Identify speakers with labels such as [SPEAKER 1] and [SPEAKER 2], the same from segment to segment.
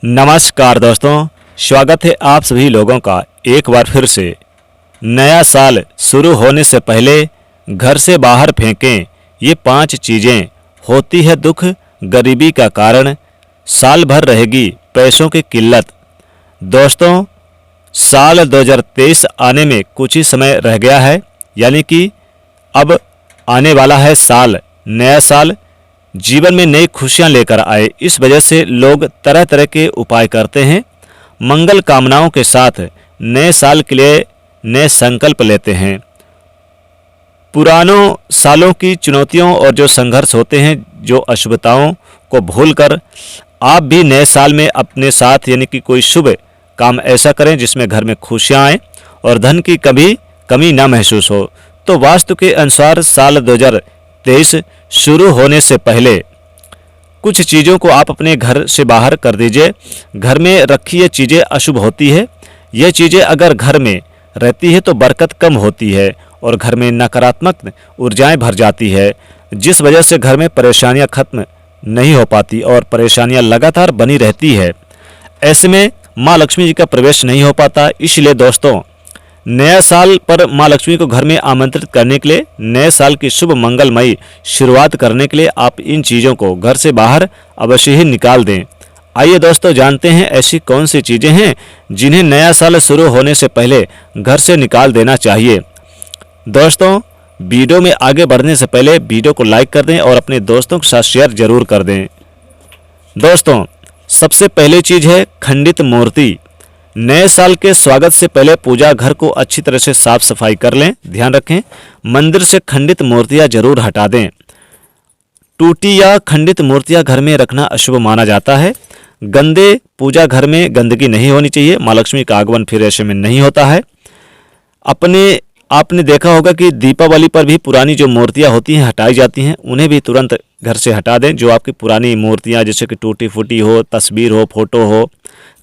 [SPEAKER 1] नमस्कार दोस्तों, स्वागत है आप सभी लोगों का एक बार फिर से। नया साल शुरू होने से पहले घर से बाहर फेंकें ये 5 चीज़ें, होती है दुख गरीबी का कारण, साल भर रहेगी पैसों की किल्लत। दोस्तों, साल 2023 आने में कुछ ही समय रह गया है, यानी कि अब आने वाला है साल, नया साल जीवन में नई खुशियां लेकर आए। इस वजह से लोग तरह तरह के उपाय करते हैं, मंगल कामनाओं के साथ नए साल के लिए नए संकल्प लेते हैं। पुरानों सालों की चुनौतियों और जो संघर्ष होते हैं, जो अशुभताओं को भूलकर आप भी नए साल में अपने साथ यानी कि कोई शुभ काम ऐसा करें जिसमें घर में खुशियां आएँ और धन की कभी कमी ना महसूस हो। तो वास्तु के अनुसार साल 2023 शुरू होने से पहले कुछ चीज़ों को आप अपने घर से बाहर कर दीजिए। घर में रखी ये चीज़ें अशुभ होती है। ये चीज़ें अगर घर में रहती है तो बरकत कम होती है और घर में नकारात्मक ऊर्जाएं भर जाती है, जिस वजह से घर में परेशानियां खत्म नहीं हो पाती और परेशानियां लगातार बनी रहती है। ऐसे में माँ लक्ष्मी जी का प्रवेश नहीं हो पाता। इसलिए दोस्तों, नया साल पर माँ लक्ष्मी को घर में आमंत्रित करने के लिए, नए साल की शुभ मंगलमयी शुरुआत करने के लिए आप इन चीज़ों को घर से बाहर अवश्य ही निकाल दें। आइए दोस्तों, जानते हैं ऐसी कौन सी चीज़ें हैं जिन्हें नया साल शुरू होने से पहले घर से निकाल देना चाहिए। दोस्तों, वीडियो में आगे बढ़ने से पहले वीडियो को लाइक कर दें और अपने दोस्तों के साथ शेयर जरूर कर दें। दोस्तों, सबसे पहली चीज़ है खंडित मूर्ति। नए साल के स्वागत से पहले पूजा घर को अच्छी तरह से साफ सफाई कर लें। ध्यान रखें, मंदिर से खंडित मूर्तियां जरूर हटा दें। टूटी या खंडित मूर्तियां घर में रखना अशुभ माना जाता है। गंदे पूजा घर में गंदगी नहीं होनी चाहिए। माँ लक्ष्मी का आगमन फिर ऐसे में नहीं होता है। आपने देखा होगा कि दीपावली पर भी पुरानी जो मूर्तियां होती हैं हटाई जाती हैं, उन्हें भी तुरंत घर से हटा दें। जो आपकी पुरानी मूर्तियां जैसे कि टूटी फूटी हो, तस्वीर हो, फोटो हो,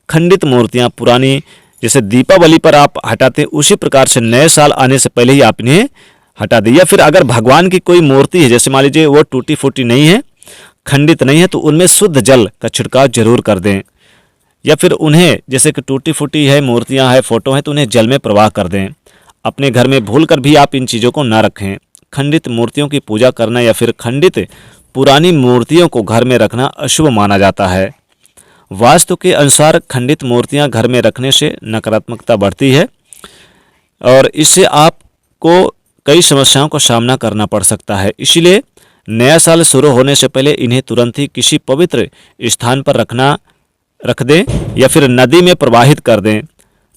[SPEAKER 1] खंडित मूर्तियां पुरानी जैसे दीपावली पर आप हटाते हैं, उसी प्रकार से नए साल आने से पहले ही आप इन्हें हटा दें। या फिर अगर भगवान की कोई मूर्ति है, जैसे मान लीजिए वो टूटी फूटी नहीं है, खंडित नहीं है, तो उनमें शुद्ध जल का छिड़काव जरूर कर दें। या फिर उन्हें जैसे कि टूटी फूटी है मूर्तियां है, फोटो है, तो उन्हें जल में प्रवाह कर दें। अपने घर में भूल कर भी आप इन चीज़ों को ना रखें। खंडित मूर्तियों की पूजा करना या फिर खंडित पुरानी मूर्तियों को घर में रखना अशुभ माना जाता है। वास्तु के अनुसार खंडित मूर्तियां घर में रखने से नकारात्मकता बढ़ती है और इससे आपको कई समस्याओं का सामना करना पड़ सकता है। इसीलिए नया साल शुरू होने से पहले इन्हें तुरंत ही किसी पवित्र स्थान पर रख दें या फिर नदी में प्रवाहित कर दें।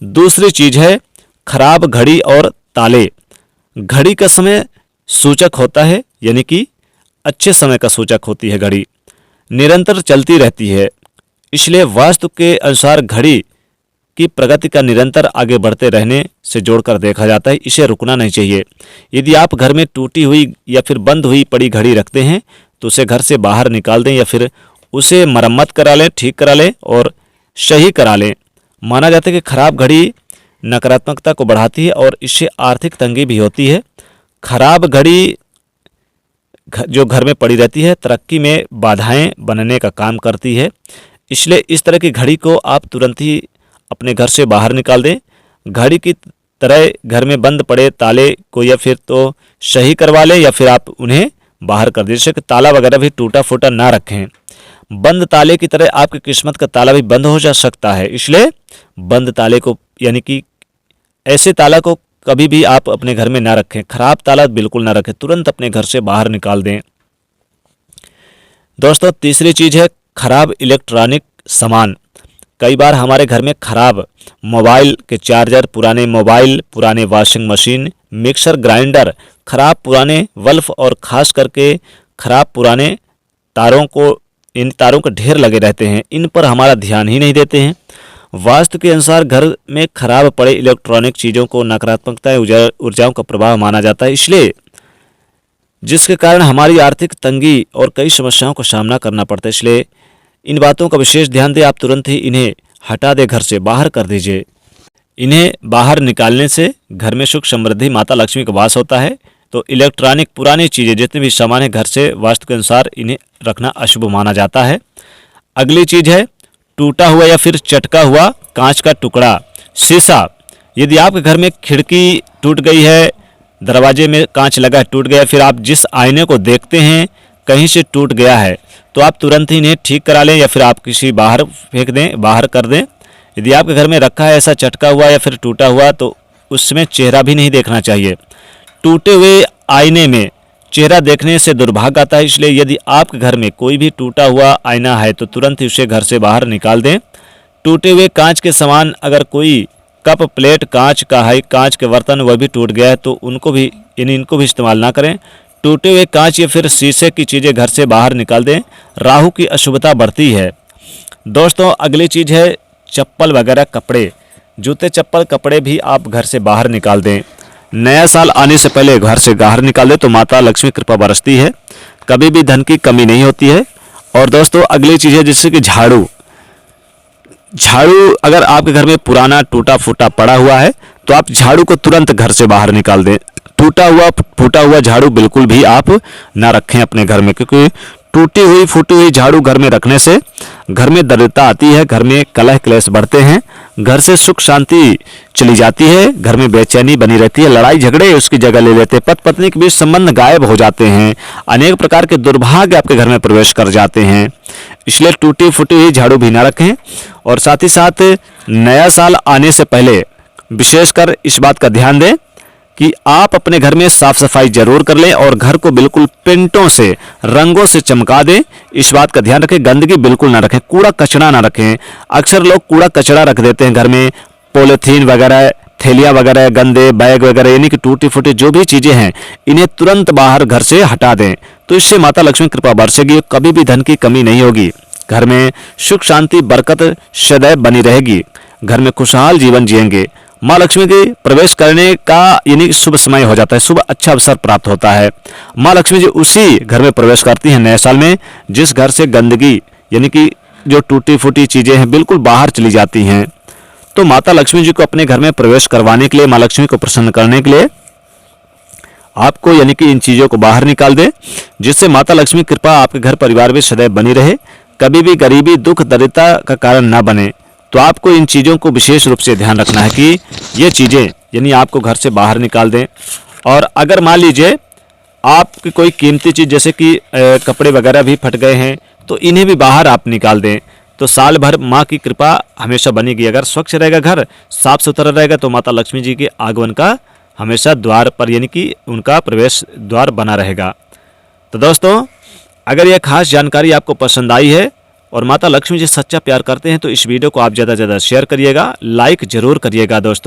[SPEAKER 1] दूसरी चीज़ है खराब घड़ी और ताले। घड़ी का समय सूचक होता है, यानी कि अच्छे समय का सूचक होती है। घड़ी निरंतर चलती रहती है, इसलिए वास्तु के अनुसार घड़ी की प्रगति का निरंतर आगे बढ़ते रहने से जोड़कर देखा जाता है। इसे रुकना नहीं चाहिए। यदि आप घर में टूटी हुई या फिर बंद हुई पड़ी घड़ी रखते हैं तो उसे घर से बाहर निकाल दें या फिर उसे मरम्मत करा लें, ठीक करा लें और सही करा लें। माना जाता है कि खराब घड़ी नकारात्मकता को बढ़ाती है और इससे आर्थिक तंगी भी होती है। खराब घड़ी जो घर में पड़ी रहती है तरक्की में बाधाएं बनने का काम करती है। इसलिए इस तरह की घड़ी को आप तुरंत ही अपने घर से बाहर निकाल दें। घड़ी की तरह घर में बंद पड़े ताले को या फिर तो सही करवा लें या फिर आप उन्हें बाहर कर दें। जैसे कि ताला वगैरह भी टूटा फूटा ना रखें। बंद ताले की तरह आपकी किस्मत का ताला भी बंद हो जा सकता है। इसलिए बंद ताले को यानी कि ऐसे ताला को कभी भी आप अपने घर में ना रखें। खराब ताला बिल्कुल ना रखें, तुरंत अपने घर से बाहर निकाल दें। दोस्तों, तीसरी चीज़ है खराब इलेक्ट्रॉनिक सामान। कई बार हमारे घर में खराब मोबाइल के चार्जर, पुराने मोबाइल, पुराने वॉशिंग मशीन, मिक्सर ग्राइंडर, खराब पुराने बल्ब और ख़ास करके खराब पुराने इन तारों के ढेर लगे रहते हैं। इन पर हमारा ध्यान ही नहीं देते हैं। वास्तु के अनुसार घर में खराब पड़े इलेक्ट्रॉनिक चीज़ों को नकारात्मकता ऊर्जाओं का प्रभाव माना जाता है। इसलिए जिसके कारण हमारी आर्थिक तंगी और कई समस्याओं का सामना करना पड़ता है। इसलिए इन बातों का विशेष ध्यान दें। आप तुरंत ही इन्हें हटा दें, घर से बाहर कर दीजिए। इन्हें बाहर निकालने से घर में सुख समृद्धि माता लक्ष्मी का वास होता है। तो इलेक्ट्रॉनिक पुरानी चीज़ें जितने भी सामान है घर से वास्तु के अनुसार इन्हें रखना अशुभ माना जाता है। अगली चीज़ है टूटा हुआ या फिर चटका हुआ कांच का टुकड़ा, शीशा, यदि आपके घर में खिड़की टूट गई है, दरवाजे में कांच लगा है टूट गया, फिर आप जिस आईने को देखते हैं कहीं से टूट गया है, तो आप तुरंत ही इन्हें ठीक करा लें या फिर आप किसी बाहर फेंक दें, बाहर कर दें। यदि आपके घर में रखा है ऐसा चटका हुआ या फिर टूटा हुआ, तो उसमें चेहरा भी नहीं देखना चाहिए। टूटे हुए आईने में चेहरा देखने से दुर्भाग्य आता है, इसलिए यदि आपके घर में कोई भी टूटा हुआ आईना है तो तुरंत ही उसे घर से बाहर निकाल दें। टूटे हुए कांच के सामान, अगर कोई कप, प्लेट कांच का है, कांच के बर्तन वह भी टूट गया है तो इनको भी इस्तेमाल ना करें। टूटे हुए कांच या फिर शीशे की चीज़ें घर से बाहर निकाल दें, राहु की अशुभता बढ़ती है। दोस्तों अगली चीज़ है चप्पल वगैरह, कपड़े, जूते चप्पल कपड़े भी आप घर से बाहर निकाल दें। नया साल आने से पहले घर से बाहर निकाल दें तो माता लक्ष्मी कृपा बरसती है, कभी भी धन की कमी नहीं होती है। और दोस्तों अगली चीज़ है जैसे कि झाड़ू अगर आपके घर में पुराना टूटा फूटा पड़ा हुआ है तो आप झाड़ू को तुरंत घर से बाहर निकाल दें। टूटा हुआ फूटा हुआ झाड़ू बिल्कुल भी आप ना रखें अपने घर में, क्योंकि टूटी हुई फूटी हुई झाड़ू घर में रखने से घर में दरिद्रता आती है, घर में कलह क्लेश बढ़ते हैं, घर से सुख शांति चली जाती है, घर में बेचैनी बनी रहती है, लड़ाई झगड़े उसकी जगह ले लेते हैं, पति पत्नी के बीच संबंध गायब हो जाते हैं, अनेक प्रकार के दुर्भाग्य आपके घर में प्रवेश कर जाते हैं। इसलिए टूटी फूटी हुई झाड़ू भी ना रखें। और साथ ही साथ नया साल आने से पहले विशेषकर इस बात का ध्यान दें कि आप अपने घर में साफ सफाई जरूर कर लें और घर को बिल्कुल पेंटों से, रंगों से चमका दें। इस बात का ध्यान रखें, गंदगी बिल्कुल ना रखें, कूड़ा कचरा ना रखें। अक्सर लोग कूड़ा कचरा रख देते हैं घर में, पॉलीथीन वगैरह, थैलियाँ वगैरह, गंदे बैग वगैरह, यानी कि टूटी फूटी जो भी चीज़ें हैं इन्हें तुरंत बाहर घर से हटा दें। तो इससे माता लक्ष्मी कृपा बरसेगी, कभी भी धन की कमी नहीं होगी, घर में सुख शांति बरकत सदैव बनी रहेगी, घर में खुशहाल जीवन जिएंगे। माँ लक्ष्मी के प्रवेश करने का यानी शुभ समय हो जाता है, शुभ अच्छा अवसर प्राप्त होता है। माँ लक्ष्मी जी उसी घर में प्रवेश करती हैं नए साल में जिस घर से गंदगी यानी कि जो टूटी फूटी चीज़ें हैं बिल्कुल बाहर चली जाती हैं। तो माता लक्ष्मी जी को अपने घर में प्रवेश करवाने के लिए, माँ लक्ष्मी को प्रसन्न करने के लिए आपको यानी कि इन चीज़ों को बाहर निकाल दें, जिससे माता लक्ष्मी कृपा आपके घर परिवार में सदैव बनी रहे, कभी भी गरीबी दुख दरिद्रता का कारण ना बने। तो आपको इन चीज़ों को विशेष रूप से ध्यान रखना है कि ये चीज़ें यानी आपको घर से बाहर निकाल दें। और अगर मान लीजिए आपकी कोई कीमती चीज़ जैसे कि कपड़े वगैरह भी फट गए हैं तो इन्हें भी बाहर आप निकाल दें, तो साल भर माँ की कृपा हमेशा बनेगी। अगर स्वच्छ रहेगा, घर साफ सुथरा रहेगा तो माता लक्ष्मी जी के आगमन का हमेशा द्वार पर यानी कि उनका प्रवेश द्वार बना रहेगा। तो दोस्तों अगर यह खास जानकारी आपको पसंद आई है और माता लक्ष्मी जी सच्चा प्यार करते हैं तो इस वीडियो को आप ज़्यादा से ज़्यादा शेयर करिएगा, लाइक ज़रूर करिएगा दोस्तों।